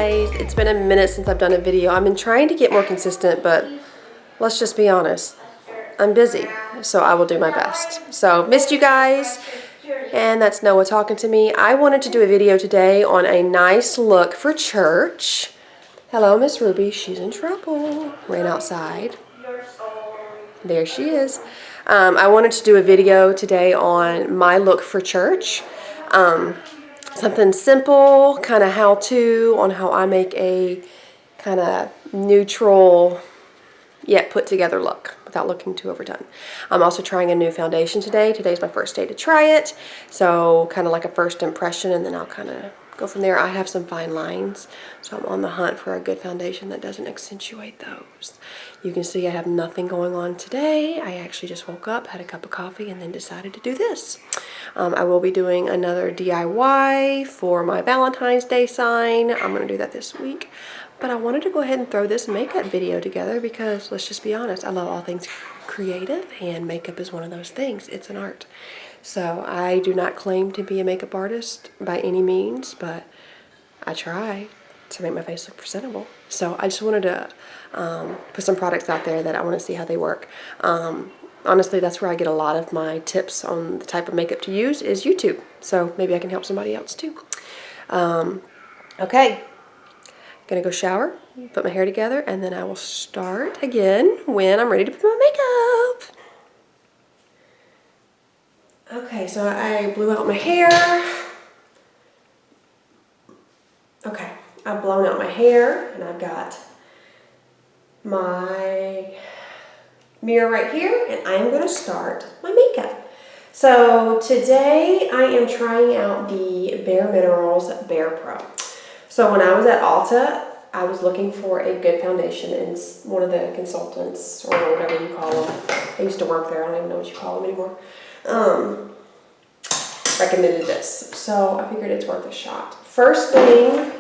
guys, it's been a minute since I've done a video. I've been trying to get more consistent, but let's just be honest, I'm busy, so I will do my best. So, missed you guys, and that's Noah talking to me. I wanted to do a video today on a nice look for church. Hello, Miss Ruby, she's in trouble. Ran outside. There she is. I wanted to do a video today on my look for church. Something simple, kind of how-to on how I make a kind of neutral yet put together look without looking too overdone. I'm also trying a new foundation today. Today's my first day to try it. So kind of like a first impression, and then I'll kind of go from there. I have some fine lines, so I'm on the hunt for a good foundation that doesn't accentuate those. You can see I have nothing going on today. I actually just woke up, had a cup of coffee, and then decided to do this. I will be doing another DIY for my Valentine's Day sign. I'm going to do that this week. But I wanted to go ahead and throw this makeup video together because, let's just be honest, I love all things creative, and makeup is one of those things. It's an art. So I do not claim to be a makeup artist by any means, but I try to make my face look presentable. So I just wanted to put some products out there that I want to see how they work. Honestly, that's where I get a lot of my tips on the type of makeup to use is YouTube. So maybe I can help somebody else too. Okay. Gonna go shower, put my hair together, and then I will start again when I'm ready to put my makeup. Okay, so I blew out my hair. Okay, I've blown out my hair, and I've got my mirror right here, and I am gonna start my makeup. So today I am trying out the Bare Minerals Bare Pro. So when I was at Ulta, I was looking for a good foundation, and one of the consultants, or whatever you call them, I used to work there, I don't even know what you call them anymore, recommended this. So I figured it's worth a shot. First thing,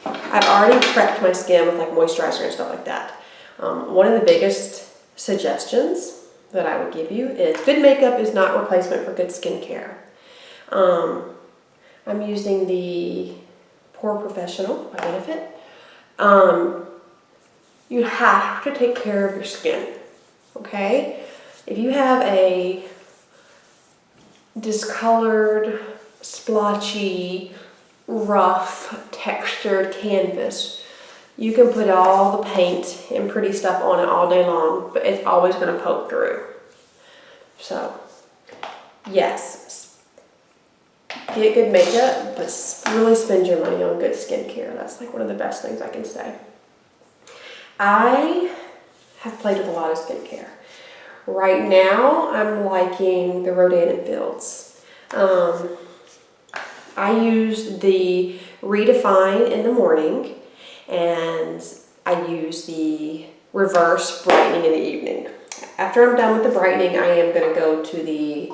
I've already prepped my skin with like moisturizer and stuff like that. One of the biggest suggestions that I would give you is good makeup is not replacement for good skincare. I'm using the Pore Professional by Benefit. You have to take care of your skin, okay? If you have a discolored, splotchy, rough, textured canvas, you can put all the paint and pretty stuff on it all day long, but it's always going to poke through. So, yes, get good makeup, but really spend your money on good skincare. That's like one of the best things I can say. I have played with a lot of skincare. Right now, I'm liking the Rodan & Fields. I use the Redefine in the morning, and I use the Reverse Brightening in the evening. After I'm done with the brightening, I am going to go to the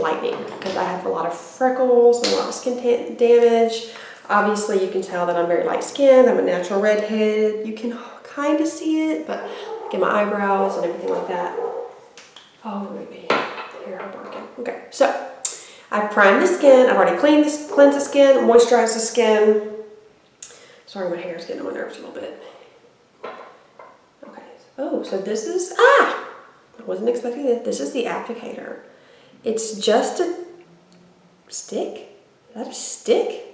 lightening because I have a lot of freckles and a lot of skin damage. Obviously, you can tell that I'm very light skinned. I'm a natural redhead. You can kind of see it, but look at my eyebrows and everything like that. Oh, Ruby, here I'm working. Okay, so I've primed the skin. I've already cleansed the skin, moisturized the skin. Sorry, my hair is getting on my nerves a little bit. Okay. Oh, so this is I wasn't expecting it. This is the applicator. It's just a stick. Is that a stick?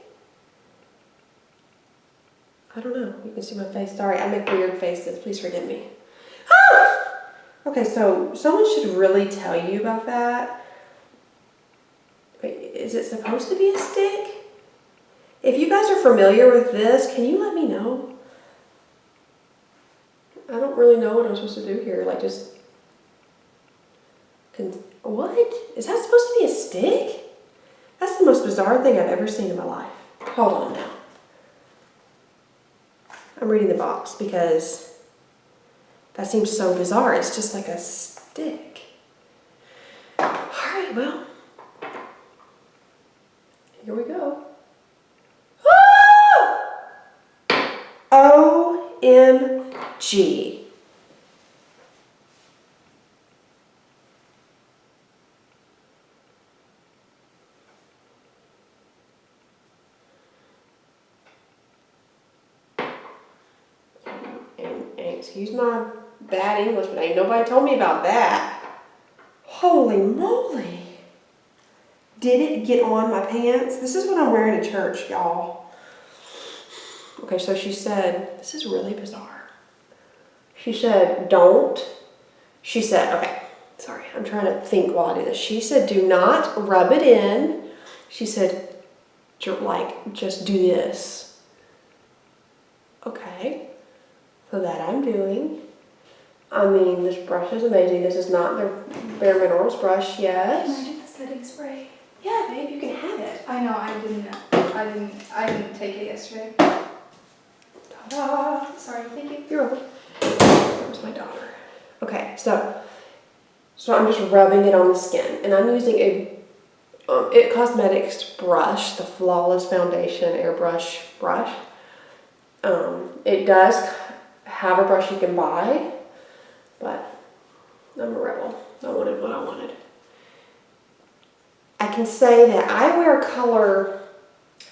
I don't know. You can see my face. Sorry, I make weird faces. Please forgive me. Ah! Okay, so someone should really tell you about that. Wait, is it supposed to be a stick? If you guys are familiar with this, can you let me know? I don't really know what I'm supposed to do here. Like just... What? Is that supposed to be a stick? That's the most bizarre thing I've ever seen in my life. Hold on now. I'm reading the box because that seems so bizarre. It's just like a stick. Alright, well. Here we go. Ah! OMG. Excuse my bad English, but ain't nobody told me about that. Holy moly. Did it get on my pants? This is what I'm wearing to church, y'all. Okay, so she said, this is really bizarre. She said, don't. She said, okay, sorry, I'm trying to think while I do this. She said, do not rub it in. She said, like, just do this. Okay, so that I'm doing. I mean, this brush is amazing. This is not the Bare Minerals brush, yes. Can I do the setting spray? Yeah, babe, you can have it. I know, I didn't take it yesterday. Ta-da! Sorry, thank you. You're welcome. There's my daughter. Okay, so I'm just rubbing it on the skin, and I'm using a It Cosmetics brush, the Flawless Foundation Airbrush brush. It does have a brush you can buy, but I'm a rebel. I wanted what I wanted. I can say that I wear color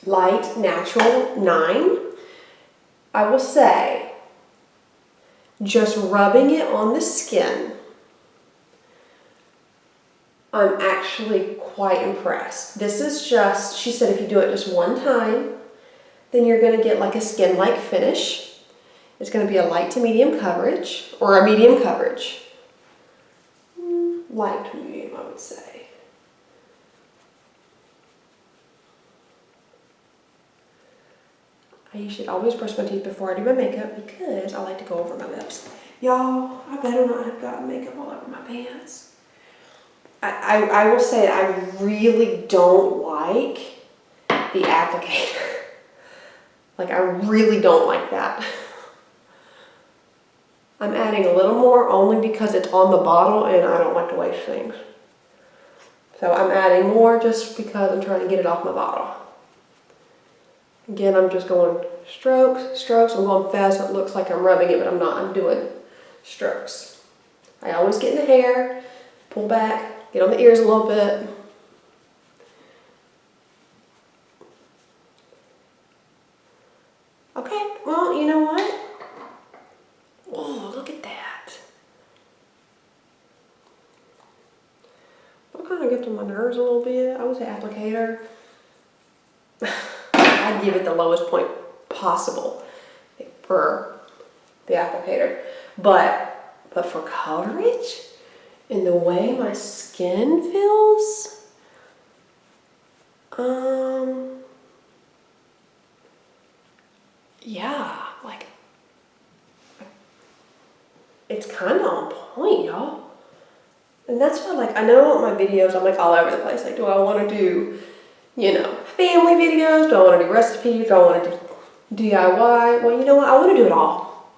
light natural 9. I will say, just rubbing it on the skin, I'm actually quite impressed. This is just, she said if you do it just one time, then you're going to get like a skin-like finish. It's going to be a light to medium coverage, or a medium coverage. Light to medium, I would say. I should always brush my teeth before I do my makeup because I like to go over my lips. Y'all, I better not have gotten makeup all over my pants. I will say I really don't like the applicator. Like, I really don't like that. I'm adding a little more only because it's on the bottle and I don't like to waste things. So I'm adding more just because I'm trying to get it off my bottle. Again, I'm just going strokes, strokes. I'm going fast so it looks like I'm rubbing it, but I'm not. I'm doing strokes. I always get in the hair, pull back, get on the ears a little bit. Okay, well, you know what? Oh, look at that. That kind of gets on my nerves a little bit. I would say applicator. I'd give it the lowest point possible for the applicator. But for coverage and the way my skin feels, yeah, like, it's kind of on point, y'all. And that's why, like, I know my videos, I'm like all over the place. Like, do I want to do, you know, family videos? Do I want to do recipes? Do I want to do DIY? Well, you know what? I want to do it all.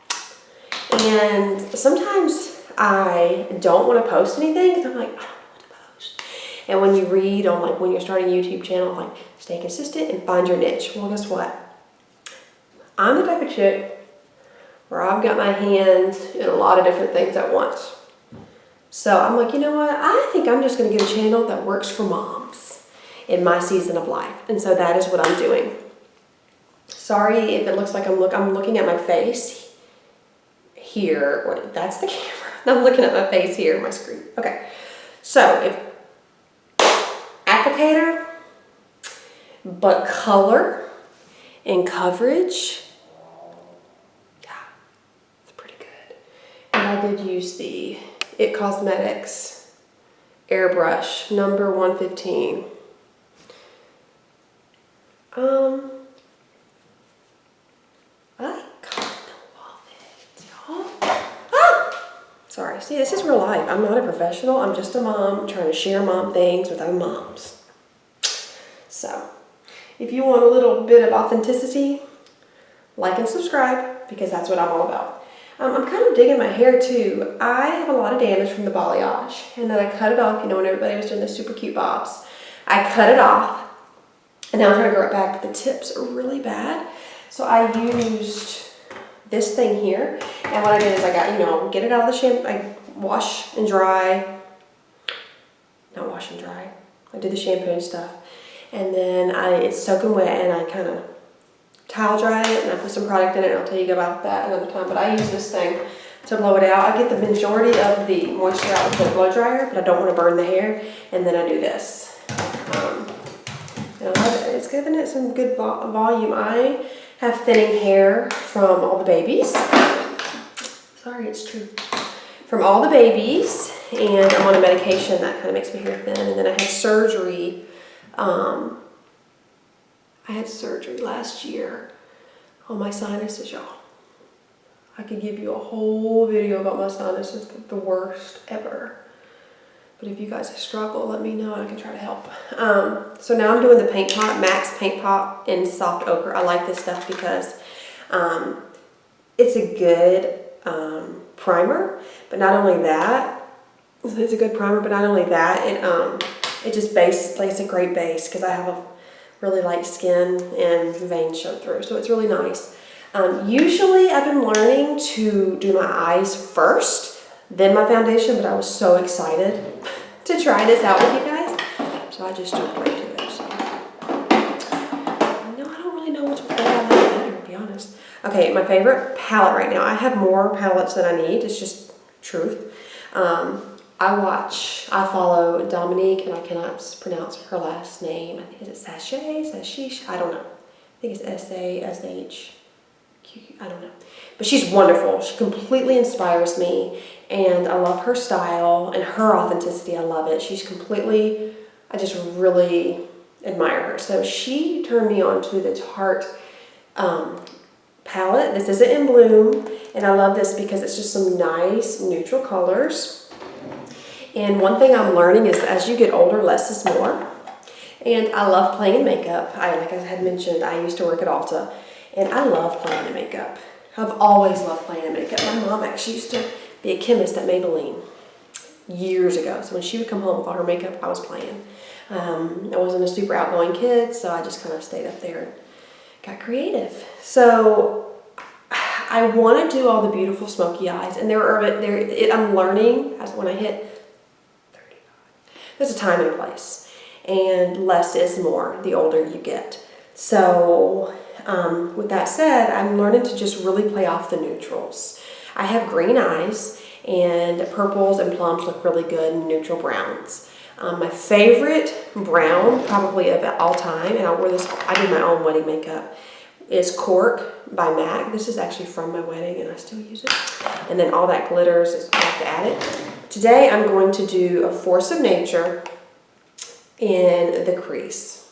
And sometimes I don't want to post anything because I'm like, I don't know what to post. And when you read on, like, when you're starting a YouTube channel, like, stay consistent and find your niche. Well, guess what? I'm the type of chick where I've got my hands in a lot of different things at once. So I'm like, you know what? I think I'm just going to get a channel that works for moms in my season of life. And so that is what I'm doing. Sorry if it looks like I'm looking at my face here. Or that's the camera. I'm looking at my face here, my screen. Okay. So if applicator, but color and coverage, yeah, it's pretty good. And I did use the It Cosmetics airbrush number 115. I kind of love it, y'all. Ah! Sorry, see, this is real life. I'm not a professional. I'm just a mom trying to share mom things with other moms. So, if you want a little bit of authenticity, like and subscribe, because that's what I'm all about. I'm kind of digging my hair too. I have a lot of damage from the balayage, and then I cut it off. You know, when everybody was doing the super cute bobs, I cut it off, and now I'm trying to grow it back, but the tips are really bad. So I used this thing here, and what I did is I got, you know, get it out of the shampoo, I wash and dry, not wash and dry, I did the shampoo and stuff, and then it's soaking wet, and I kind of towel dried it and I put some product in it, and I'll tell you about that another time. But I use this thing to blow it out. I get the majority of the moisture out with the blow dryer, but I don't want to burn the hair, and then I do this. And I love it. It's giving it some good volume. I have thinning hair from all the babies. Sorry, it's true. From all the babies, and I'm on a medication that kind of makes my hair thin. And then I had surgery. I had surgery last year on my sinuses, y'all. I could give you a whole video about my sinuses, the worst ever. But if you guys struggle, let me know. I can try to help. So now I'm doing the paint pot, Max Paint Pot in Soft Ochre. I like this stuff because it's a good primer. But not only that, it's a good primer. But not only that, it just lays a great base because I have a really light skin and veins show through. So it's really nice. Usually I've been learning to do my eyes first, then my foundation, but I was so excited to try this out with you guys. So I just jumped right to it. So. No, I don't really know which one I like better, to be honest. Okay, my favorite palette right now. I have more palettes than I need. It's just truth. I follow Dominique, and I cannot pronounce her last name. I think is it Sachet, Sashish? I don't know. I think it's S-A-S-H. I don't know. But she's wonderful. She completely inspires me, and I love her style and her authenticity. I love it. I just really admire her. So she turned me on to the Tarte palette. This isn't in Bloom, and I love this because it's just some nice neutral colors. And one thing I'm learning is as you get older, less is more. And I love playing in makeup. Like I had mentioned, I used to work at Ulta, and I love playing in makeup. I've always loved playing in makeup. My mom actually used to be a chemist at Maybelline years ago. So when she would come home with all her makeup, I was playing. I wasn't a super outgoing kid, so I just kind of stayed up there and got creative. So I want to do all the beautiful smoky eyes, and I'm learning as when I hit 35. There's a time and a place, and less is more the older you get. So with that said, I'm learning to just really play off the neutrals. I have green eyes, and purples and plums look really good, and neutral browns. My favorite brown, probably of all time, and I did my own wedding makeup, is Cork by MAC. This is actually from my wedding, and I still use it. And then all that glitters, I have to add it. Today, I'm going to do a Force of Nature in the crease.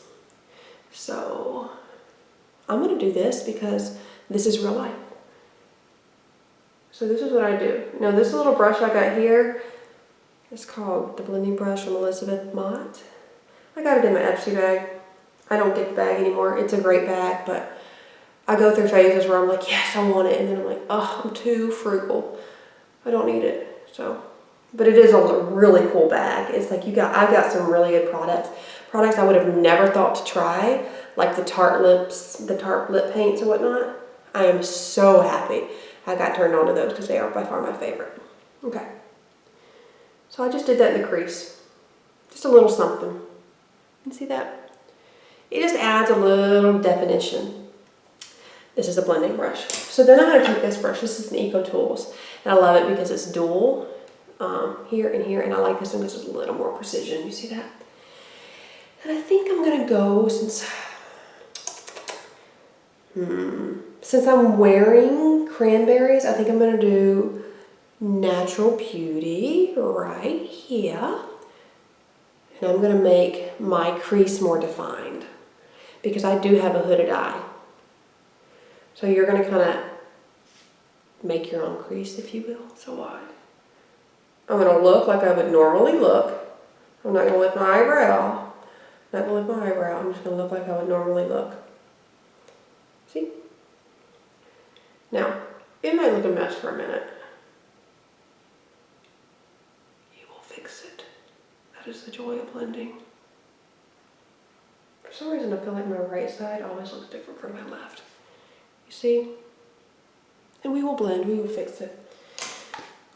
So I'm going to do this because this is real life. So this is what I do. Now this little brush I got here, it's called the blending brush from Elizabeth Mott. I got it in my Etsy bag. I don't get the bag anymore. It's a great bag, but I go through phases where I'm like, yes, I want it. And then I'm like, oh, I'm too frugal. I don't need it. So, but it is a really cool bag. It's like I've got some really good products I would have never thought to try, like the Tarte lips, the Tarte lip paints and whatnot. I am so happy I got turned on to those because they are by far my favorite. Okay. So I just did that in the crease. Just a little something. You see that? It just adds a little definition. This is a blending brush. So then I'm going to take this brush. This is an Eco Tools. And I love it because it's dual here and here. And I like this one because it's a little more precision. You see that? And I think I'm going to go, since I'm wearing cranberries, I think I'm going to do Natural Beauty right here. And I'm going to make my crease more defined because I do have a hooded eye. So you're going to kind of make your own crease, if you will. So what? I'm going to look like I would normally look. I'm not going to lift my eyebrow. I'm not going to lift my eyebrow. I'm just going to look like I would normally look. See? Now, it might look a mess for a minute. You will fix it. That is the joy of blending. For some reason, I feel like my right side always looks different from my left. You see? And we will blend. We will fix it.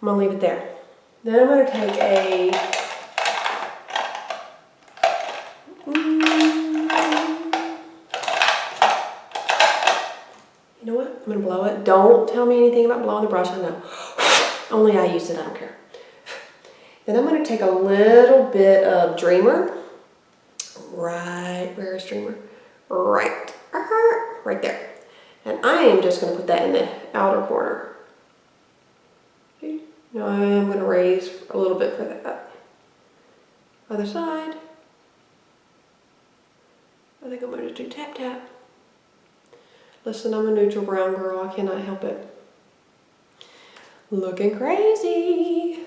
I'm going to leave it there. Then I'm going to take a... blow it. Don't tell me anything about blowing the brush. I know. Only I use it. I don't care. Then I'm going to take a little bit of Dreamer. Right, where is Dreamer? Right there. And I am just going to put that in the outer corner. See? Now I'm going to raise a little bit for that. Other side. I think I'm going to do tap tap. Listen, I'm a neutral brown girl. I cannot help it. Looking crazy.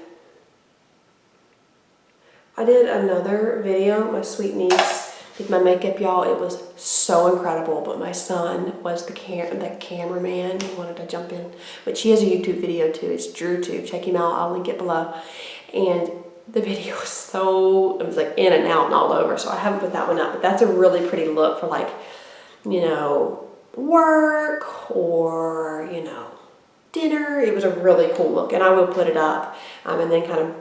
I did another video. My sweet niece did my makeup, y'all. It was so incredible. But my son was the cameraman. He wanted to jump in. But she has a YouTube video too. It's DrewTube. Check him out. I'll link it below. And the video was so, it was like in and out and all over. So I haven't put that one up. But that's a really pretty look for like, you know, work or, you know, dinner. It was a really cool look. And I will put it up and then kind of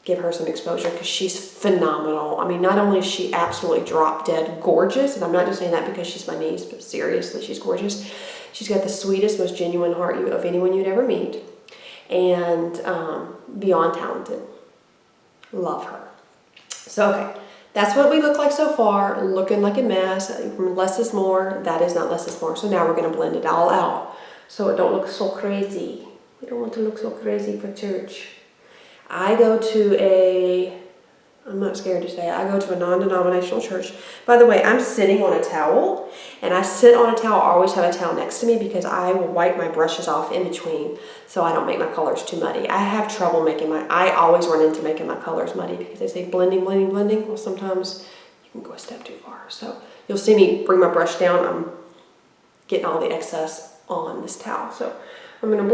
give her some exposure because she's phenomenal. I mean, not only is she absolutely drop dead gorgeous, and I'm not just saying that because she's my niece, but seriously, she's gorgeous. She's got the sweetest, most genuine heart of anyone you'd ever meet, and beyond talented. Love her. So, okay, that's what we look like so far, looking like a mess. Less is more. That is not less is more. So now we're going to blend it all out so it don't look so crazy. We don't want to look so crazy for church. I go to I'm not scared to say it, I go to a non-denominational church. By the way, I'm sitting on a towel, and I sit on a towel, I always have a towel next to me because I will wipe my brushes off in between so I don't make my colors too muddy. I have trouble I always run into making my colors muddy because they say blending. Well, sometimes you can go a step too far. So you'll see me bring my brush down, I'm getting all the excess on this towel. So I'm going to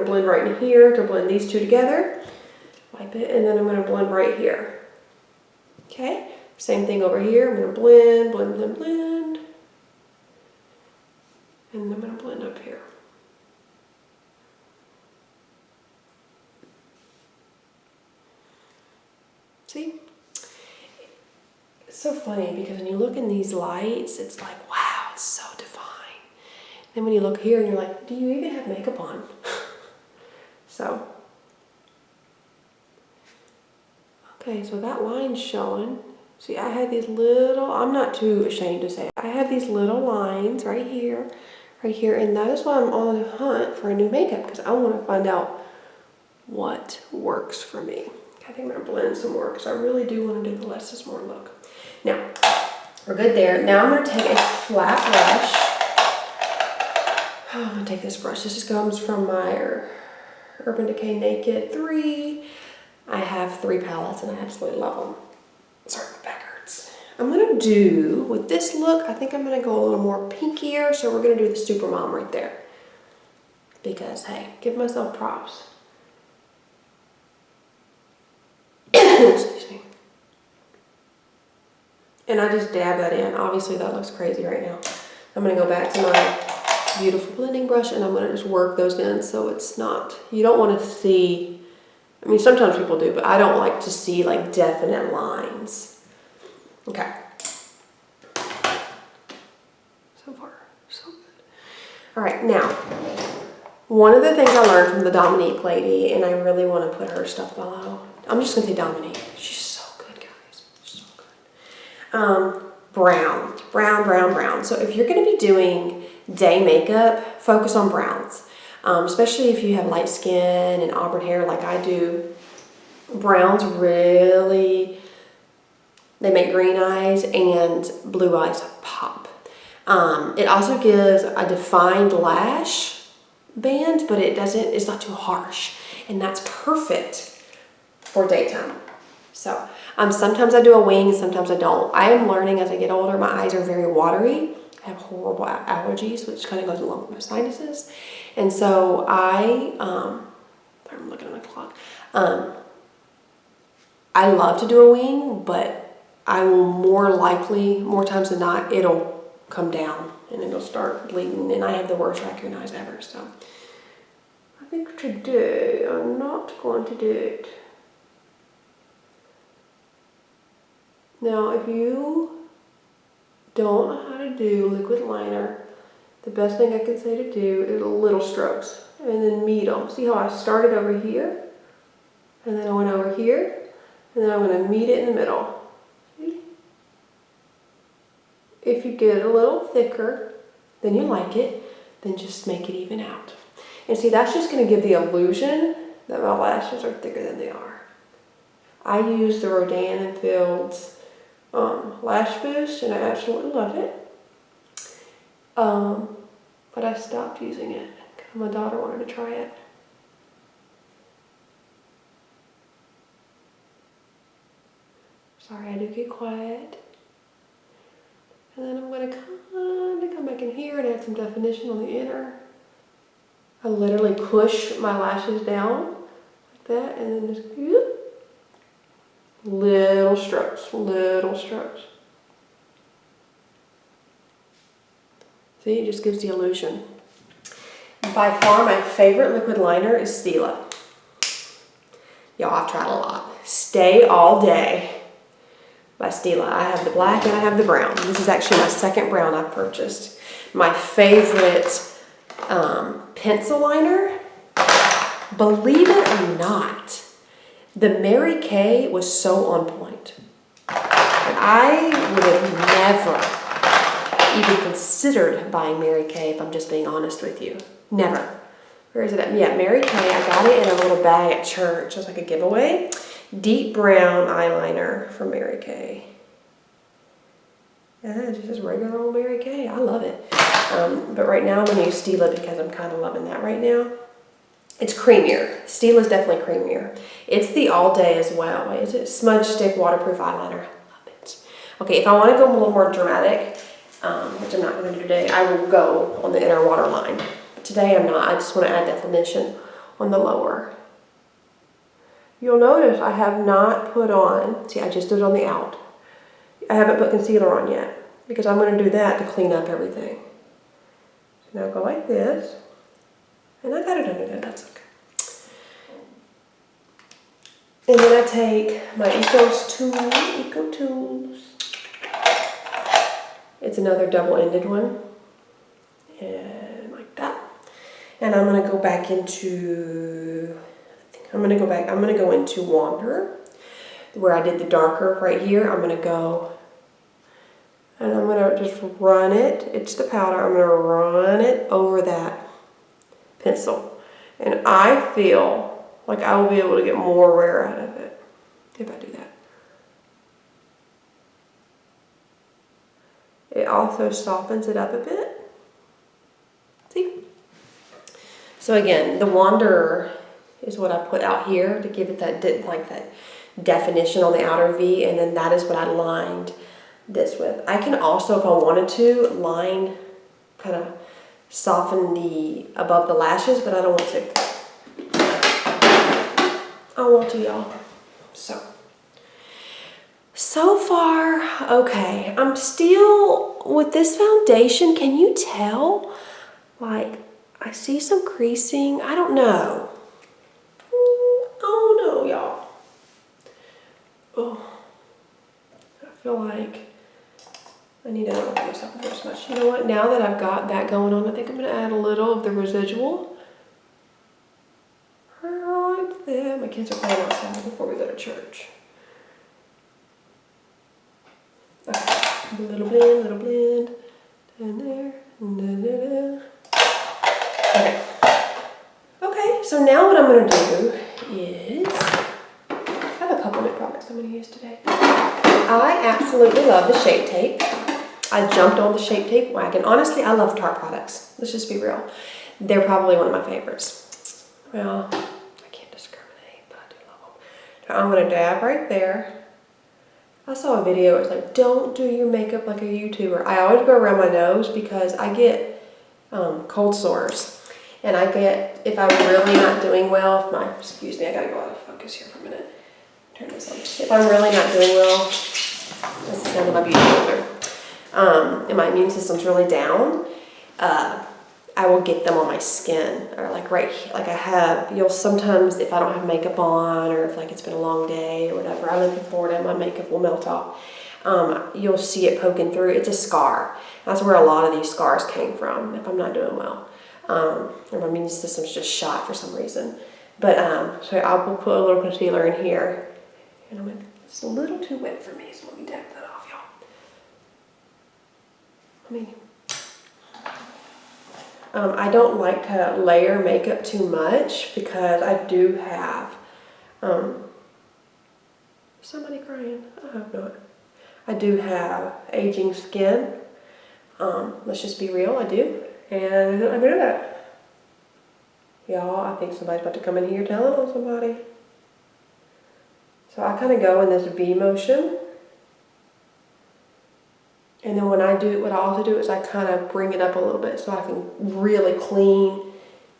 blend right in here to blend these two together. Wipe it, and then I'm going to blend right here. Okay, same thing over here. I'm going to blend. And I'm going to blend up here. See? It's so funny because when you look in these lights, it's like, wow, it's so divine. Then when you look here and you're like, do you even have makeup on? So. Okay, so that line's showing. See, I had these little, I'm not too ashamed to say it. I have these little lines right here, and that is why I'm on the hunt for a new makeup, because I want to find out what works for me. I think I'm going to blend some more, because I really do want to do the less is more look. Now, we're good there. Now I'm going to take a flat brush. I'm going to take this brush. This just comes from my Urban Decay Naked 3. I have 3 palettes and I absolutely love them. Sorry, my back hurts. I'm going to do, with this look, I think I'm going to go a little more pinkier. So we're going to do the Supermom right there. Because, hey, give myself props. Excuse me. And I just dab that in. Obviously that looks crazy right now. I'm going to go back to my beautiful blending brush and I'm going to just work those in so it's not, you don't want to see, I mean, sometimes people do, but I don't like to see like definite lines. Okay. So far, so good. All right, now, one of the things I learned from the Dominique lady, and I really want to put her stuff below. I'm just going to say Dominique. She's so good, guys. She's so good. Brown. So if you're going to be doing day makeup, focus on browns. Especially if you have light skin and auburn hair like I do. Browns really, they make green eyes and blue eyes pop. It also gives a defined lash band, but it's not too harsh. And that's perfect for daytime. So sometimes I do a wing and sometimes I don't. I am learning as I get older, my eyes are very watery. I have horrible allergies, which kind of goes along with my sinuses. And so I'm looking at my clock. I love to do a wing, but I will more times than not, it'll come down and it'll start bleeding. And I have the worst raccoon eyes ever. So I think today I'm not going to do it. Now, if you don't know how to do liquid liner, the best thing I can say to do is little strokes and then meet them. See how I started over here and then I went over here and then I'm going to meet it in the middle. See? If you get it a little thicker than you like it, then just make it even out. And see, that's just going to give the illusion that my lashes are thicker than they are. I use the Rodan & Fields Lash Boost and I absolutely love it. But I stopped using it because my daughter wanted to try it. Sorry, I do get quiet. And then I'm going to kind of come back in here and add some definition on the inner. I literally push my lashes down like that and then just whoop, little strokes, little strokes. See, it just gives the illusion. By far my favorite liquid liner is Stila. Y'all, I've tried a lot. Stay All Day by Stila. I have the black and I have the brown. This is actually my second brown I've purchased. My favorite pencil liner, believe it or not, the Mary Kay was so on point. And I would have never even considered buying Mary Kay if I'm just being honest with you. Never. Where is it at? Yeah, Mary Kay. I got it in a little bag at church. It was like a giveaway. Deep brown eyeliner from Mary Kay. Yeah, it's just regular old Mary Kay. I love it. But right now I'm going to use Stila because I'm kind of loving that right now. It's creamier. Stila is definitely creamier. It's the All Day as well. Wait, is it Smudge Stick Waterproof Eyeliner? I love it. Okay, if I want to go a little more dramatic, which I'm not going to do today, I will go on the inner waterline. But today I'm not. I just want to add definition on the lower. You'll notice I have not put on, see, I just did it on the out. I haven't put concealer on yet because I'm going to do that to clean up everything. So now go like this. And I got it under there, that's okay. And then I take my Eco Tools. It's another double-ended one. And like that. And I'm going to go back into, I'm going to go into Wanderer, where I did the darker right here. I'm going to go, and I'm going to just run it. It's the powder. I'm going to run it over that pencil. And I feel like I will be able to get more wear out of it if I do that. It also softens it up a bit. See? So again, the Wanderer is what I put out here to give it that definition on the outer V, and then that is what I lined this with. I can also, if I wanted to, line, kind of soften the above the lashes, but I don't want to. I want to, y'all. So far, okay. I'm still, with this foundation, can you tell? Like, I see some creasing. I don't know. Oh no, y'all. Oh, I feel like I need to open myself more Smudge. You know what? Now that I've got that going on, I think I'm going to add a little of the residual. Right there. My kids are playing outside before we go to church. Okay. A little blend. Down there. Okay. Okay, so now what I'm going to do is, I have a couple new products I'm going to use today. I absolutely love the Shape Tape. I jumped on the Shape Tape wagon. Honestly, I love Tarte products. Let's just be real. They're probably one of my favorites. Well, I can't discriminate, but I do love them. So I'm going to dab right there. I saw a video, it's like, don't do your makeup like a YouTuber. I always go around my nose because I get cold sores. And I get, if I'm really not doing well, excuse me, I gotta go out of focus here for a minute. Turn this on. If I'm really not doing well, that's the sound of my beauty blender, and my immune system's really down, I will get them on my skin, or like right here, like I have, you'll sometimes, if I don't have makeup on, or if like it's been a long day or whatever, I live in Florida, my makeup will melt off. you'll see it poking through. It's a scar. That's where a lot of these scars came from if I'm not doing well. Or my immune system's just shot for some reason. But so I will put a little concealer in here. And it's a little too wet for me, so let me tap that off, y'all. I don't like to layer makeup too much because I do have somebody crying. I hope not. I do have aging skin. Let's just be real, I do. And I'm good at it. Y'all, I think somebody's about to come in here telling on somebody. So I kind of go in this V motion. And then when I do, what I also do is I kind of bring it up a little bit so I can really clean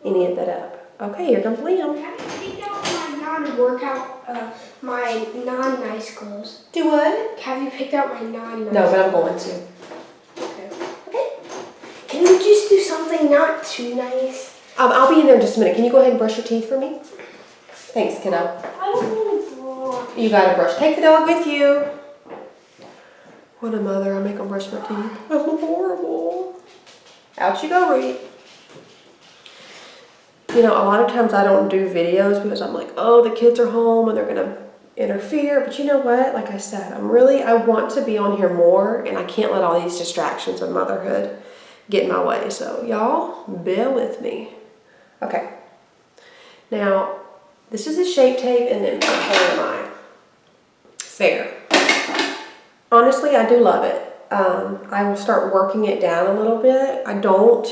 any of that up. Okay, here comes Liam. Have you picked out my non-workout, my non-nice clothes? Do what? Have you picked out my non-nice No, but I'm going to. Okay. Can we just do something not too nice? I'll be in there in just a minute. Can you go ahead and brush your teeth for me? Thanks, kiddo. I don't want to brush. You gotta brush. Take the dog with you. What a mother. I make them brush my teeth. I'm horrible. Out you go, Reed. You know, a lot of times I don't do videos because I'm like, oh, the kids are home and they're gonna interfere. But you know what? Like I said, I want to be on here more, and I can't let all these distractions of motherhood get in my way. So y'all, bear with me. Okay. Now, this is a Shape Tape, and then where am I? Fair. Honestly, I do love it. I will start working it down a little bit. I don't,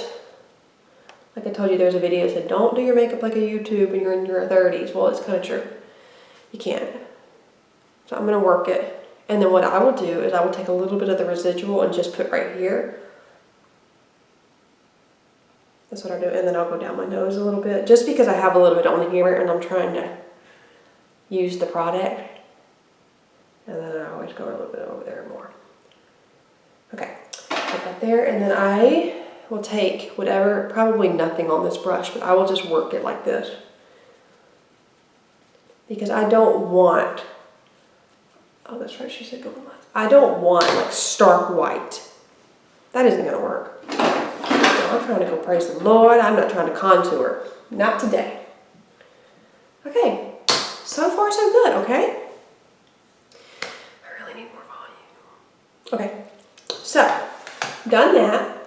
like I told you, there's a video that said, don't do your makeup like a YouTube when you're in your 30s. Well, it's kind of true. You can't. So I'm going to work it. And then what I will do is I will take a little bit of the residual and just put right here. That's what I do. And then I'll go down my nose a little bit, just because I have a little bit on here and I'm trying to use the product. And then I always go a little bit over there more. Okay, put that there. And then I will take whatever, probably nothing on this brush, but I will just work it like this. Because I don't want, oh, that's right, she said go left. I don't want like stark white. That isn't gonna work. I'm trying to go praise the Lord. I'm not trying to contour. Not today. Okay. So far, so good, okay? I really need more volume. Okay. So, done that.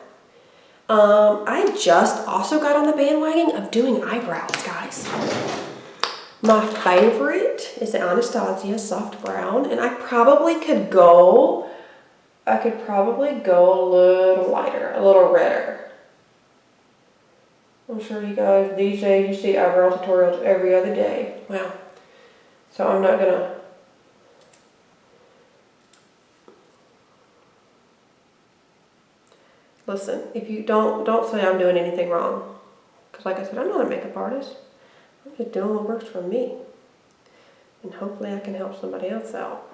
I just also got on the bandwagon of doing eyebrows, guys. My favorite is the Anastasia Soft Brown, and I could probably go a little lighter, a little redder. I'm sure you guys, these days, you see eyebrow tutorials every other day. Wow. So I'm not gonna. Listen, if you don't say I'm doing anything wrong. Because like I said, I'm not a makeup artist. I'm just doing what works for me. And hopefully I can help somebody else out.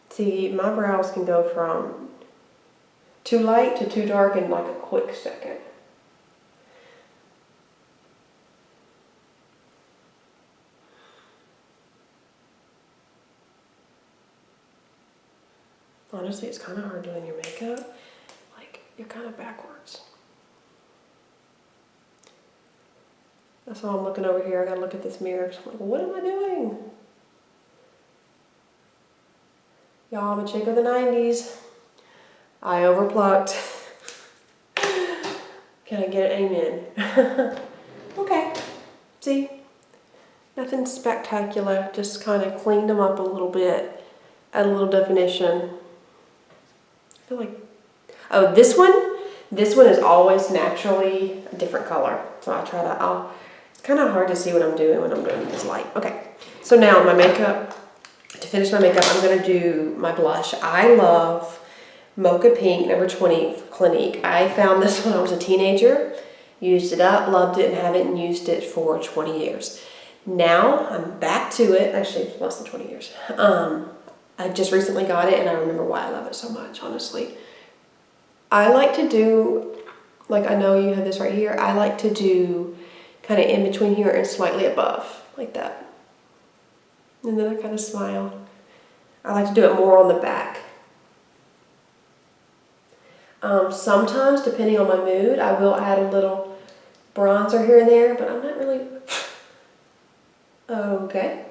See, my brows can go from too light to too dark in like a quick second. Honestly, it's kind of hard doing your makeup. Like, you're kind of backwards. That's why I'm looking over here. I gotta look at this mirror. I'm like, what am I doing? Y'all, I'm a chick of the 90s. I overplucked. Can I get an amen? Okay. See? Nothing spectacular. Just kind of cleaned them up a little bit. Add a little definition. I feel like... Oh, this one is always naturally a different color. So I try to... It's kind of hard to see what I'm doing when I'm doing this light. Okay. So now my makeup... To finish my makeup, I'm going to do my blush. I love Mocha Pink number 20 for Clinique. I found this when I was a teenager, used it up, loved it, and haven't used it for 20 years. Now I'm back to it. Actually, it's less than 20 years. I just recently got it, and I remember why I love it so much, honestly. I like to do, like I know you have this right here, I like to do kind of in between here and slightly above, like that. And then I kind of smile. I like to do it more on the back. Sometimes, depending on my mood, I will add a little bronzer here and there, but I'm not really, okay.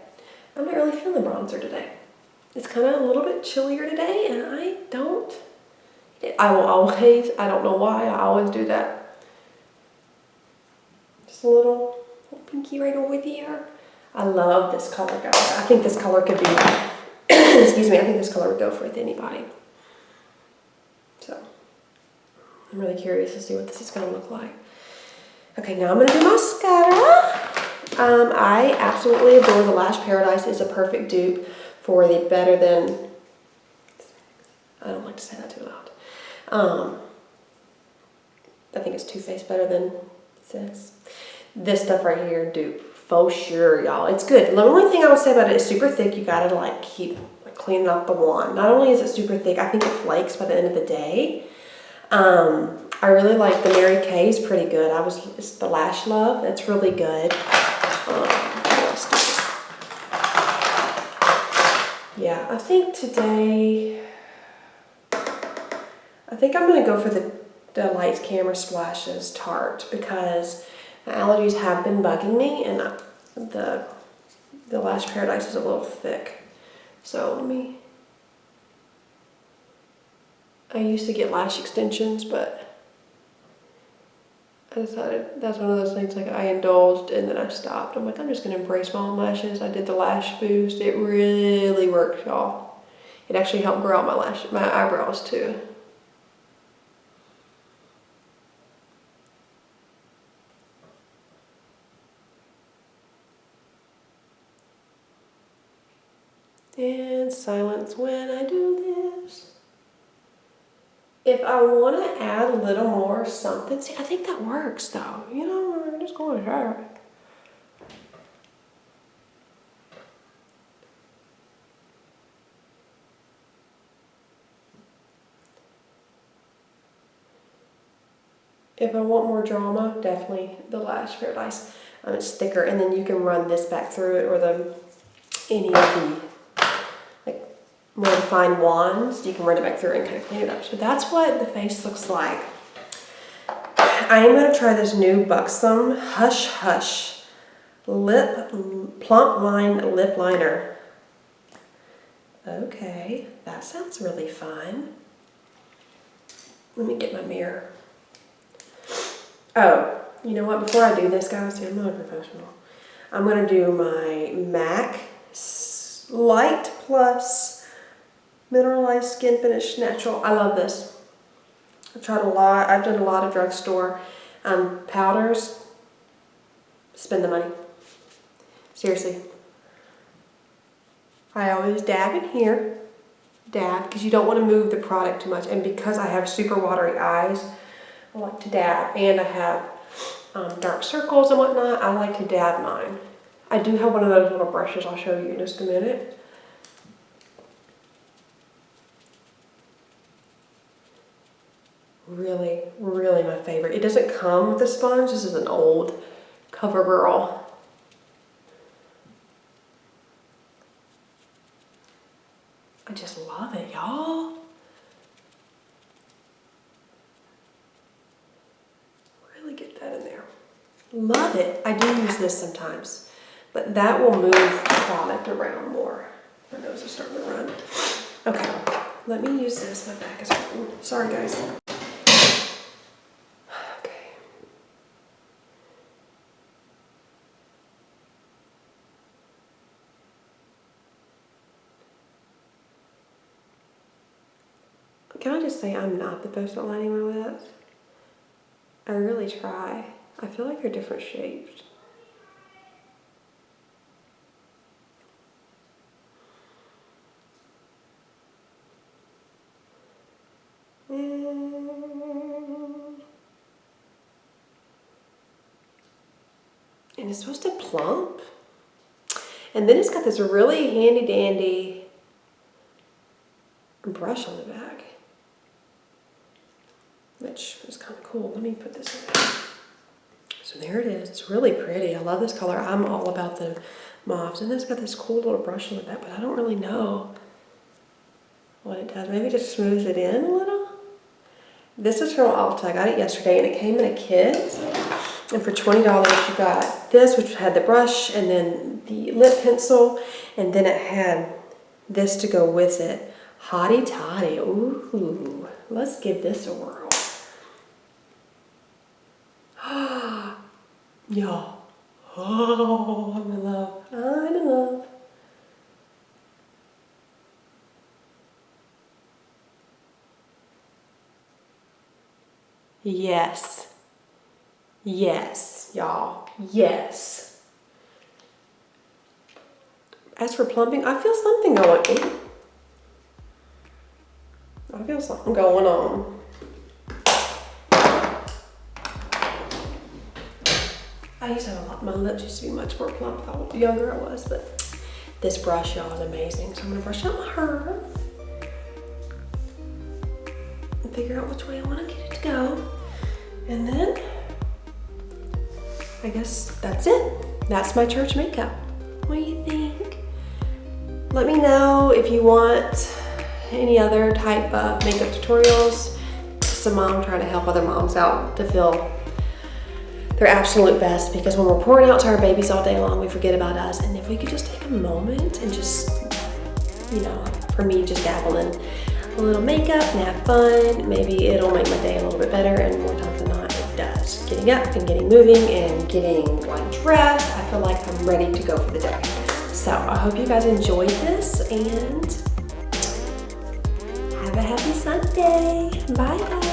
I'm not really feeling bronzer today. It's kind of a little bit chillier today, and I will always, I don't know why, I always do that. Just a little pinky right over there. I love this color, guys. I think this color could be, excuse me, I think this color would go for anybody. So, I'm really curious to see what this is going to look like. Okay, now I'm going to do mascara. I absolutely adore the Lash Paradise. It's a perfect dupe for the Better Than, I don't like to say that too loud. I think it's Too Faced Better Than Sex. This stuff right here, dupe, for sure, y'all. It's good. The only thing I would say about it is super thick. You gotta like keep cleaning up the wand. Not only is it super thick, I think it flakes by the end of the day. I really like the Mary Kay's pretty good. It's the Lash Love. That's really good. What else do we- Yeah, I think today, I think I'm gonna go for the Lights Camera Splashes Tarte because my allergies have been bugging me, and the Lash Paradise is a little thick. So I used to get lash extensions, but I decided that's one of those things like I indulged and then I stopped. I'm like, I'm just gonna embrace my own lashes. I did the lash boost. It really worked, y'all. It actually helped grow out my eyebrows too. And silence when I do this. If I want to add a little more something, see, I think that works though. You know, we're just going to try it. If I want more drama, definitely the Lash Paradise. It's thicker, and then you can run this back through it, or any of the more defined wands, you can run it back through and kind of clean it up. So that's what the face looks like. I am going to try this new Buxom Hush Hush Plump Line Lip Liner. Okay, that sounds really fun. Let me get my mirror. Oh, you know what? Before I do this, guys, I'm not a professional. I'm going to do my MAC Light Plus Mineralize Skinfinish Natural. I love this. I've tried a lot. I've done a lot of drugstore powders. Spend the money. Seriously. I always dab in here. Dab, because you don't want to move the product too much. And because I have super watery eyes, I like to dab. And I have dark circles and whatnot. I like to dab mine. I do have one of those little brushes I'll show you in just a minute. Really, really my favorite. It doesn't come with a sponge. This is an old CoverGirl. I just love it, y'all. Really get that in there. Love it. I do use this sometimes, but that will move the product around more. My nose is starting to run. Okay, let me use this. My back is hurting. Sorry, guys. Can I just say I'm not the best at lining my lips? I really try. I feel like they're different shapes. And it's supposed to plump. And then it's got this really handy dandy brush on the back, which is kind of cool. Let me put this in there. So there it is. It's really pretty. I love this color. I'm all about the mauves. And it's got this cool little brush on the back, but I don't really know what it does. Maybe just smooths it in a little. This is from Ulta. I got it yesterday and it came in a kit. And for $20 you got this, which had the brush and then the lip pencil. And then it had this to go with it. Hottie toddy. Ooh. Let's give this a whirl. Y'all. Oh, I'm in love. I'm in love. Yes. Yes, y'all. Yes. As for plumping, I feel something going on. I feel something going on. I used to have a lot, my lips used to be much more plump how younger I was, but this brush, y'all, is amazing. So I'm gonna brush out my hair and figure out which way I wanna get it to go. And then, I guess that's it. That's my church makeup. What do you think? Let me know if you want any other type of makeup tutorials. Just a mom trying to help other moms out to feel their absolute best, because when we're pouring out to our babies all day long, we forget about us. And if we could just take a moment and just, you know, for me, just dabble in a little makeup and have fun, maybe it'll make my day a little bit better, and more times than not, it does. Getting up and getting moving and getting like dressed, I feel like I'm ready to go for the day. So I hope you guys enjoyed this and have a happy Sunday. Bye guys.